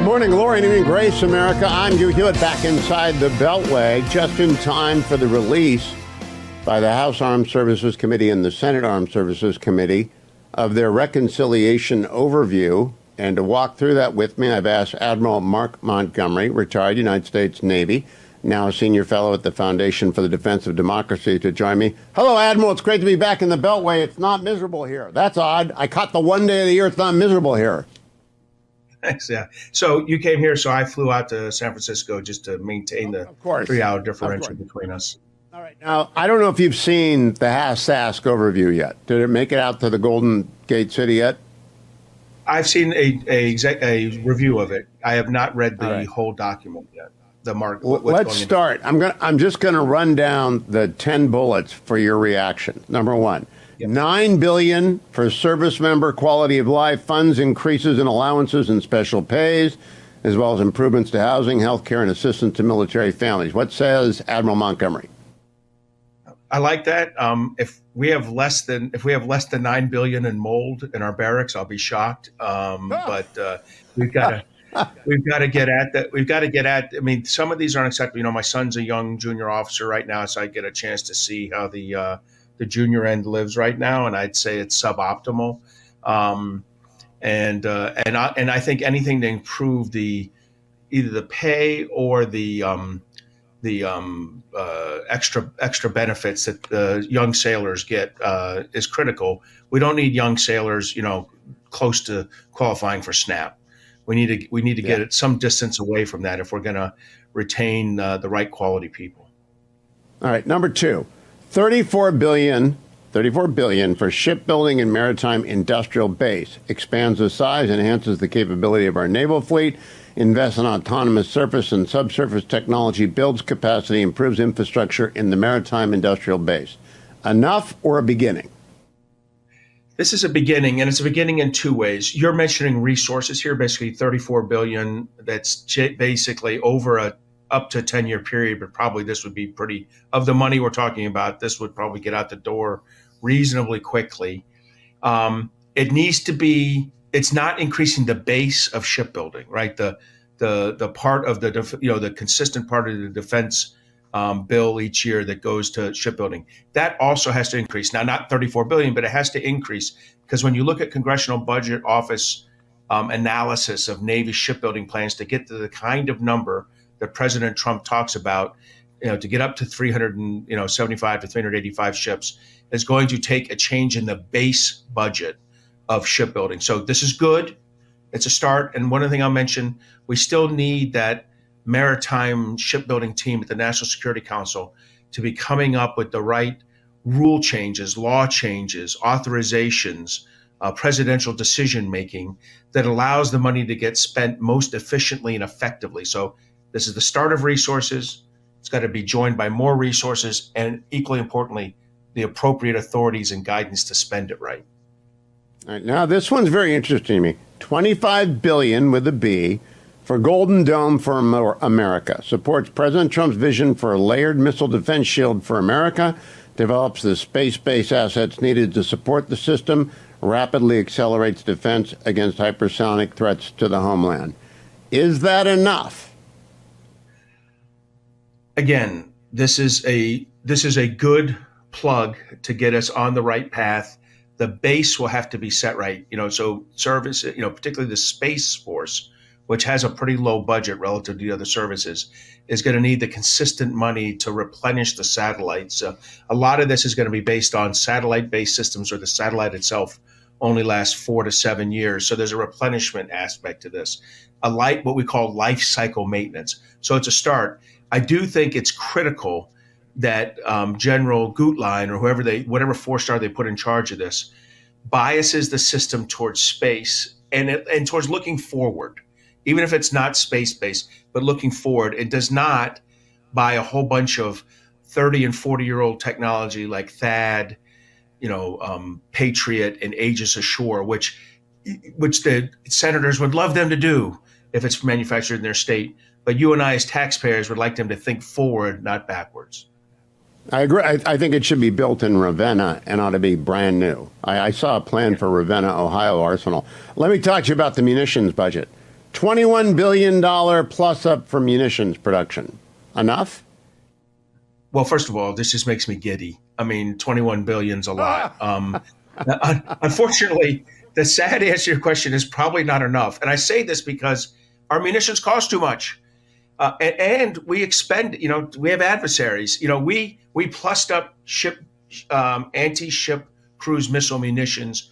Morning, Glory and Evening Grace, America. I'm Hugh Hewitt, back inside the Beltway, just in time for the release by the House Armed Services Committee and the Senate Armed Services Committee of their reconciliation overview. And to walk through that with me, I've asked Admiral Mark Montgomery, retired United States Navy, now a senior fellow at the Foundation for the Defense of Democracy, to join me. Hello, Admiral. It's great to be back in the Beltway. It's not miserable here. That's odd. I caught the one day of the year it's not miserable here. Thanks, yeah. So you came here, so I flew out to San Francisco just to maintain the 3-hour differential between us. All right. Now, I don't know if you've seen the HASC SASC overview yet. Did it make it out to the Golden Gate City yet? I've seen a review of it. I have not read the whole document yet. Let's start. I'm just going to run down the 10 bullets for your reaction. Number one. Yep. $9 billion for service member quality of life, funds increases in allowances and special pays, as well as improvements to housing, health care, and assistance to military families. What says Admiral Montgomery? I like that. If we have less than $9 billion in mold in our barracks, I'll be shocked. But we've got to get at that. We've got to get at. I mean, some of these aren't acceptable. You know, my son's a young junior officer right now, so I get a chance to see how the junior end lives right now, and I'd say it's suboptimal. And I think anything to improve either the pay or the extra benefits that the young sailors get is critical. We don't need young sailors, close to qualifying for SNAP. We need to get it some distance away from that if we're going to retain the right quality people. All right, number two. $34 billion for shipbuilding and maritime industrial base, expands the size, enhances the capability of our naval fleet, invests in autonomous surface and subsurface technology, builds capacity, improves infrastructure in the maritime industrial base. Enough or a beginning? This is a beginning, and it's a beginning in two ways. You're mentioning resources here, basically $34 billion. That's basically over up to a 10-year period, but probably this would be pretty, of the money we're talking about, this would probably get out the door reasonably quickly. It needs to be, it's not increasing the base of shipbuilding, right? The part of the consistent part of the defense bill each year that goes to shipbuilding. That also has to increase. Now, not $34 billion, but it has to increase, because when you look at Congressional Budget Office analysis of Navy shipbuilding plans to get to the kind of number that President Trump talks about, to get up to 375 to 385 ships, is going to take a change in the base budget of shipbuilding. So this is good. It's a start. And one other thing I'll mention, we still need that maritime shipbuilding team at the National Security Council to be coming up with the right rule changes, law changes, authorizations, presidential decision making that allows the money to get spent most efficiently and effectively. So this is the start of resources. It's got to be joined by more resources and, equally importantly, the appropriate authorities and guidance to spend it right. All right, now, this one's very interesting to me. $25 billion with a B for Golden Dome for America. Supports President Trump's vision for a layered missile defense shield for America. Develops the space-based assets needed to support the system. Rapidly accelerates defense against hypersonic threats to the homeland. Is that enough? Again, this is a good plug to get us on the right path. The base will have to be set right. So service, particularly the Space Force, which has a pretty low budget relative to the other services, is going to need the consistent money to replenish the satellites. A lot of this is going to be based on satellite-based systems, or the satellite itself only lasts 4 to 7 years. So there's a replenishment aspect to this, what we call life cycle maintenance. So it's a start. I do think it's critical that General Gutlein, or whatever 4-star they put in charge of this, biases the system towards space and towards looking forward, even if it's not space-based, but looking forward. It does not buy a whole bunch of 30 and 40-year-old technology like THAAD, Patriot and Aegis Ashore, which the senators would love them to do if it's manufactured in their state. But you and I as taxpayers would like them to think forward, not backwards. I agree. I think it should be built in Ravenna and ought to be brand new. I saw a plan for Ravenna, Ohio Arsenal. Let me talk to you about the munitions budget. $21 billion plus up for munitions production. Enough? Well, first of all, this just makes me giddy. I mean, 21 billion's a lot. Unfortunately, the sad answer to your question is probably not enough. And I say this because our munitions cost too much. And we expend, we have adversaries. We plussed up anti-ship cruise missile munitions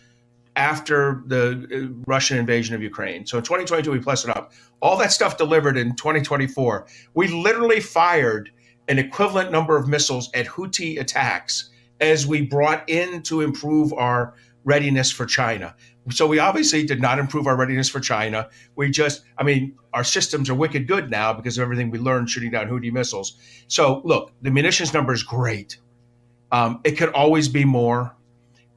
after the Russian invasion of Ukraine. So in 2022, we plussed it up. All that stuff delivered in 2024. We literally fired an equivalent number of missiles at Houthi attacks as we brought in to improve our readiness for China. So we obviously did not improve our readiness for China. Our systems are wicked good now because of everything we learned shooting down Houthi missiles. So look, the munitions number is great. It could always be more.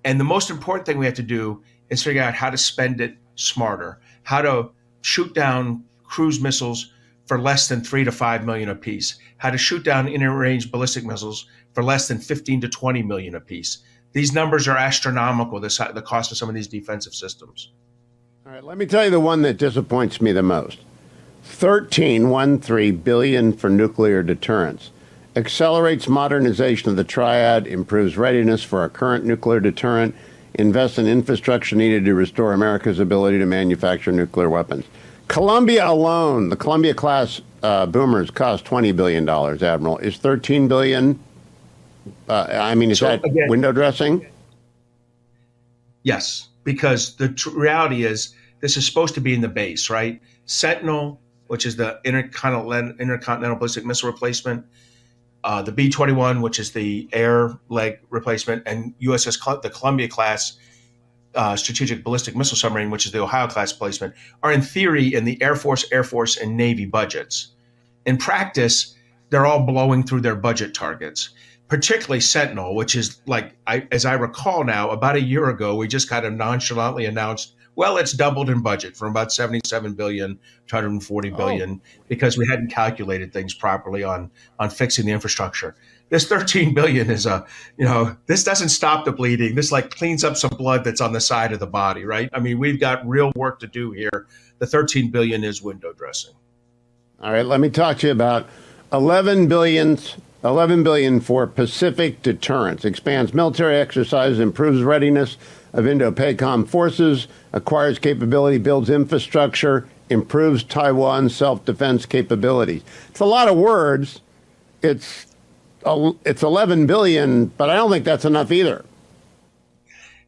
And the most important thing we have to do is figure out how to spend it smarter, how to shoot down cruise missiles for less than 3 to 5 million apiece, how to shoot down inter-range ballistic missiles for less than 15 to 20 million apiece. These numbers are astronomical, the cost of some of these defensive systems. All right, let me tell you the one that disappoints me the most. $13 billion for nuclear deterrence. Accelerates modernization of the triad, improves readiness for our current nuclear deterrent, invests in infrastructure needed to restore America's ability to manufacture nuclear weapons. Columbia alone, the Columbia-class boomers cost $20 billion, Admiral. Is $13 billion, is that again, window dressing? Yes, because the reality is this is supposed to be in the base, right? Sentinel, which is the intercontinental ballistic missile replacement, the B-21, which is the air leg replacement, and the Columbia-class strategic ballistic missile submarine, which is the Ohio-class replacement, are in theory in the Air Force, and Navy budgets. In practice, they're all blowing through their budget targets, particularly Sentinel, which is as I recall now, about a year ago, we just kind of nonchalantly announced, well, it's doubled in budget from about 77 billion to 140 billion because we hadn't calculated things properly on fixing the infrastructure. This 13 billion is this doesn't stop the bleeding. This cleans up some blood that's on the side of the body, right? I mean, we've got real work to do here. The 13 billion is window dressing. All right, let me talk to you about 11 billion for Pacific deterrence, expands military exercises, improves readiness of Indo-PACOM forces, acquires capability, builds infrastructure, improves Taiwan's self-defense capabilities. It's a lot of words. It's 11 billion, but I don't think that's enough either.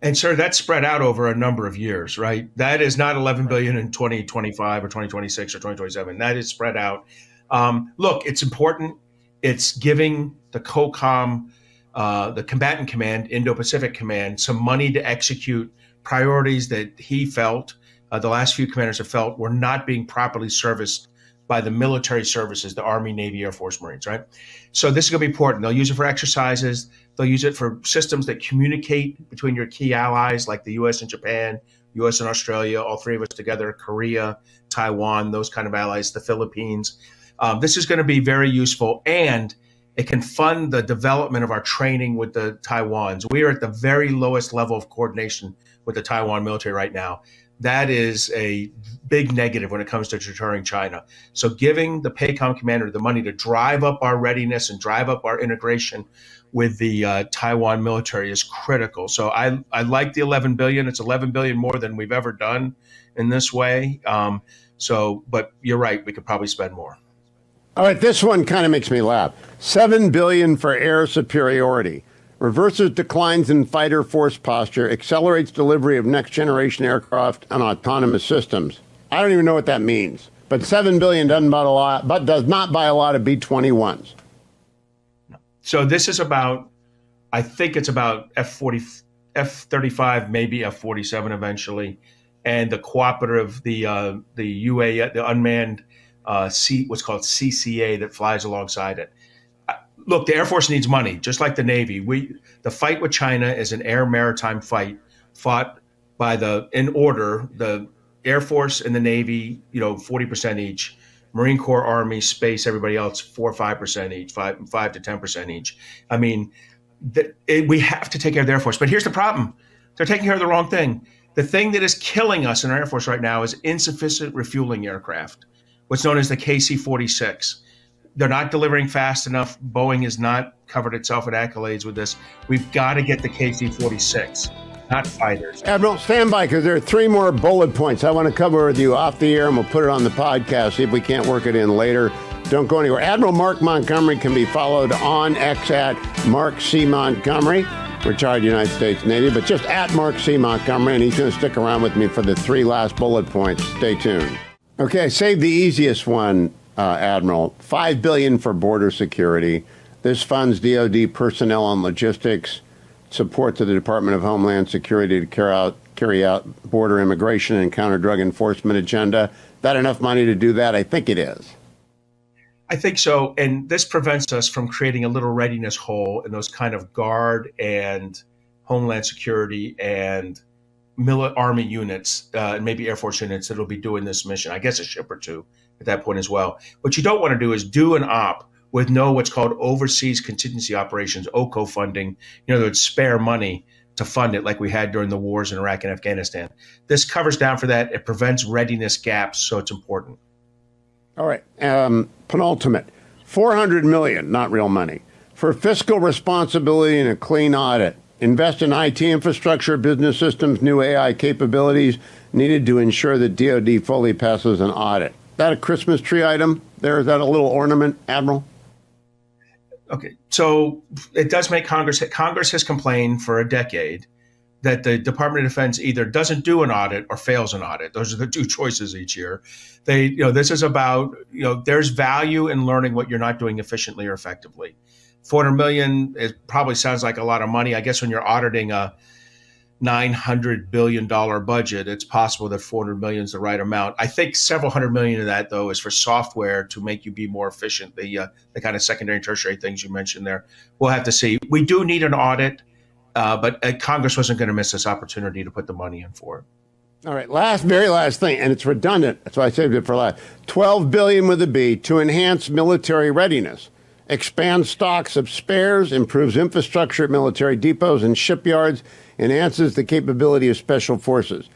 And sir, that's spread out over a number of years, right? That is not 11 billion in 2025 or 2026 or 2027. That is spread out. Look, it's important. It's giving the COCOM, the Combatant Command, Indo-Pacific Command, some money to execute priorities that he felt, the last few commanders have felt, were not being properly serviced by the military services, the Army, Navy, Air Force, Marines, right? So this is going to be important. They'll use it for exercises. They'll use it for systems that communicate between your key allies like the U.S. and Japan, U.S. and Australia, all three of us together, Korea, Taiwan, those kind of allies, the Philippines. This is going to be very useful, and it can fund the development of our training with the Taiwans. We are at the very lowest level of coordination with the Taiwan military right now. That is a big negative when it comes to deterring China. So giving the PACOM commander the money to drive up our readiness and drive up our integration with the Taiwan military is critical. So I like the 11 billion. It's 11 billion more than we've ever done in this way. But you're right, we could probably spend more. All right, this one kind of makes me laugh. $7 billion for air superiority. Reverses declines in fighter force posture, accelerates delivery of next-generation aircraft and autonomous systems. I don't even know what that means. But $7 billion does not buy a lot of B-21s. So this is about, I think it's about F-35, maybe F-47 eventually, and the cooperative, the UA, the unmanned what's called CCA that flies alongside it. Look, the Air Force needs money, just like the Navy. The fight with China is an air maritime fight fought by the Air Force and the Navy, 40% each, Marine Corps, Army, Space, everybody else, 4 or 5% each, 5 to 10% each. I mean, we have to take care of the Air Force. But here's the problem. They're taking care of the wrong thing. The thing that is killing us in our Air Force right now is insufficient refueling aircraft, what's known as the KC-46. They're not delivering fast enough. Boeing has not covered itself with accolades with this. We've got to get the KC-46, not fighters. Admiral, stand by, because there are 3 more bullet points I want to cover with you off the air, and we'll put it on the podcast, see if we can't work it in later. Don't go anywhere. Admiral Mark Montgomery can be followed on X at Mark C. Montgomery, retired United States Navy, but just at Mark C. Montgomery, and he's going to stick around with me for the 3 last bullet points. Stay tuned. Okay, save the easiest one, Admiral. $5 billion for border security. This funds DoD personnel and logistics, support to the Department of Homeland Security to carry out border immigration and counter drug enforcement agenda. That enough money to do that? I think it is. I think so. And this prevents us from creating a little readiness hole in those kind of Guard and Homeland Security and Army units, and maybe Air Force units that'll be doing this mission. I guess a ship or 2 at that point as well. What you don't want to do is do an op with no what's called overseas contingency operations, OCO funding, there's spare money to fund it like we had during the wars in Iraq and Afghanistan. This covers down for that. It prevents readiness gaps, so it's important. All right. Penultimate. $400 million, not real money, for fiscal responsibility and a clean audit. Invest in IT infrastructure, business systems, new AI capabilities needed to ensure that DoD fully passes an audit. That a Christmas tree item there? Is that a little ornament, Admiral? Okay. So it does make Congress has complained for a decade that the Department of Defense either doesn't do an audit or fails an audit. Those are the 2 choices each year. This is about, there's value in learning what you're not doing efficiently or effectively. $400 million, it probably sounds like a lot of money. I guess when you're auditing a $900 billion budget, it's possible that $400 million is the right amount. I think several hundred million of that, though, is for software to make you be more efficient, the kind of secondary and tertiary things you mentioned there. We'll have to see. We do need an audit. But Congress wasn't going to miss this opportunity to put the money in for it. All right, very last thing, and it's redundant. That's why I saved it for last. $12 billion with a B to enhance military readiness, expand stocks of spares, improves infrastructure at military depots and shipyards, enhances the capability of special forces.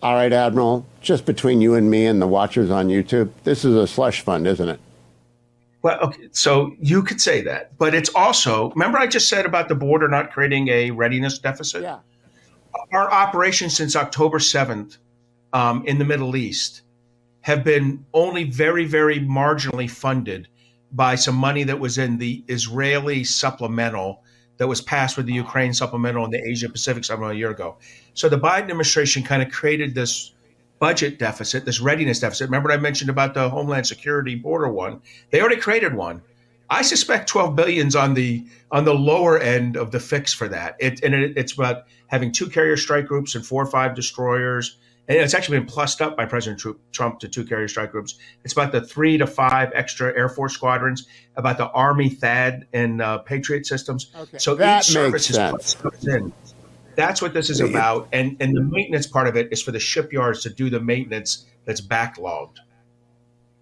All right, Admiral, just between you and me and the watchers on YouTube, this is a slush fund, isn't it? Well, okay, so you could say that, but it's also, remember I just said about the border not creating a readiness deficit? Yeah. Our operations since October 7th in the Middle East have been only very, very marginally funded by some money that was in the Israeli supplemental that was passed with the Ukraine supplemental and the Asia Pacific supplemental a year ago. So the Biden administration kind of created this budget deficit, this readiness deficit. Remember what I mentioned about the Homeland Security border one? They already created one. I suspect $12 billion's on the lower end of the fix for that. It's about having 2 carrier strike groups and 4 or 5 destroyers. And it's actually been plussed up by President Trump to 2 carrier strike groups. It's about the 3 to 5 extra Air Force squadrons, about the Army THAAD and Patriot systems. Okay. So that each service makes is plussed in. That's what this is about. And the maintenance part of it is for the shipyards to do the maintenance that's backlogged.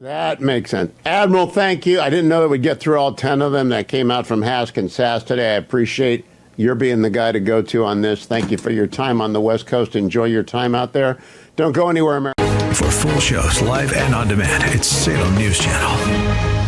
That makes sense. Admiral, thank you. I didn't know that we'd get through all 10 of them that came out from HASC and SASC today. I appreciate your being the guy to go to on this. Thank you for your time on the West Coast. Enjoy your time out there. Don't go anywhere, America. For full shows, live and on demand, it's Salem News Channel.